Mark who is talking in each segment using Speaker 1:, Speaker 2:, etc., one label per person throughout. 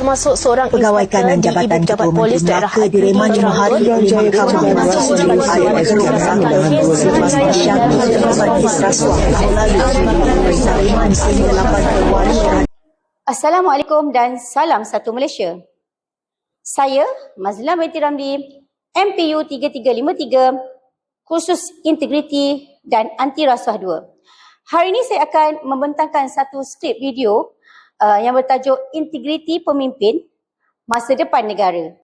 Speaker 1: termasuk seorang
Speaker 2: Pegawai Kanan Jabatan Ketua Menteri Melaka direman 5 hari di Mahkamah Konstitusi
Speaker 3: Assalamualaikum dan salam satu Malaysia. Saya Mazlan binti Ramli, MPU 3353, khusus Integriti dan Anti Rasuah 2. Hari ini saya akan membentangkan satu skrip video yang bertajuk Integriti Pemimpin Masa Depan Negara.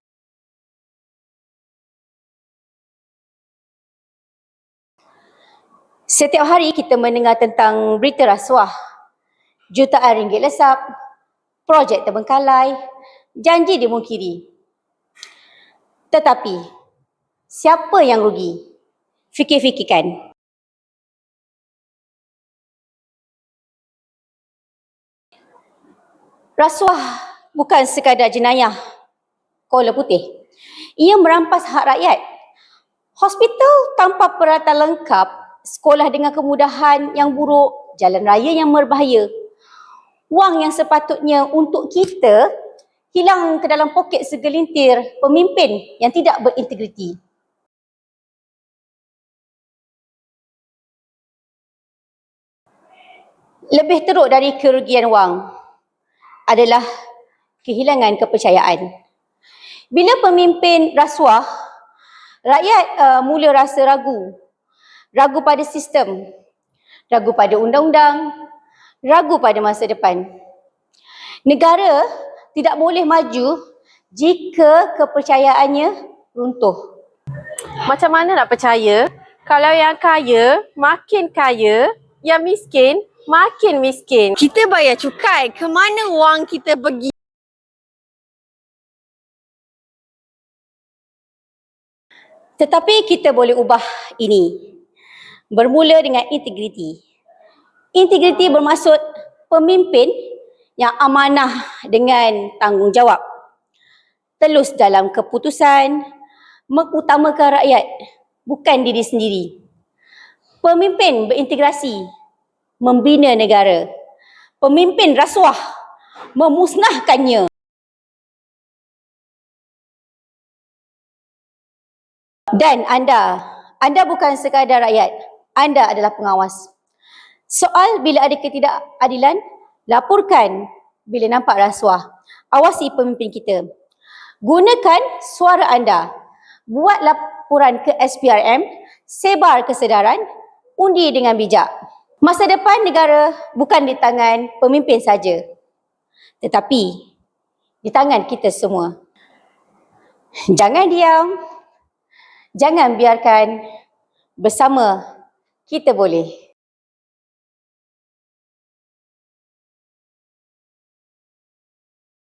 Speaker 3: Setiap hari kita mendengar tentang berita rasuah, jutaan ringgit lesap, projek terbengkalai, janji dimungkiri. Tetapi, siapa yang rugi? Fikir-fikirkan. Rasuah bukan sekadar jenayah kola putih. Ia merampas hak rakyat. Hospital tanpa peralatan lengkap, sekolah dengan kemudahan yang buruk, jalan raya yang berbahaya. Wang yang sepatutnya untuk kita hilang ke dalam poket segelintir pemimpin yang tidak berintegriti. Lebih teruk dari kerugian wang adalah kehilangan kepercayaan. Bila pemimpin rasuah, rakyat mula rasa ragu. Ragu pada sistem, ragu pada undang-undang, ragu pada masa depan. Negara tidak boleh maju jika kepercayaannya runtuh.
Speaker 1: Macam mana nak percaya kalau yang kaya makin kaya, yang miskin makin miskin? Kita bayar cukai, ke mana wang kita pergi?
Speaker 3: Tetapi kita boleh ubah ini. Bermula dengan integriti. Integriti bermaksud pemimpin yang amanah dengan tanggungjawab. Telus dalam keputusan, mengutamakan rakyat, bukan diri sendiri. Pemimpin berintegrasi, membina negara. Pemimpin rasuah, memusnahkannya. Dan anda bukan sekadar rakyat, anda adalah pengawas. Soal bila ada ketidakadilan, laporkan bila nampak rasuah. Awasi pemimpin kita. Gunakan suara anda. Buat laporan ke SPRM, sebar kesedaran, undi dengan bijak. Masa depan negara bukan di tangan pemimpin saja, tetapi di tangan kita semua. Jangan diam. Jangan biarkan, bersama kita boleh.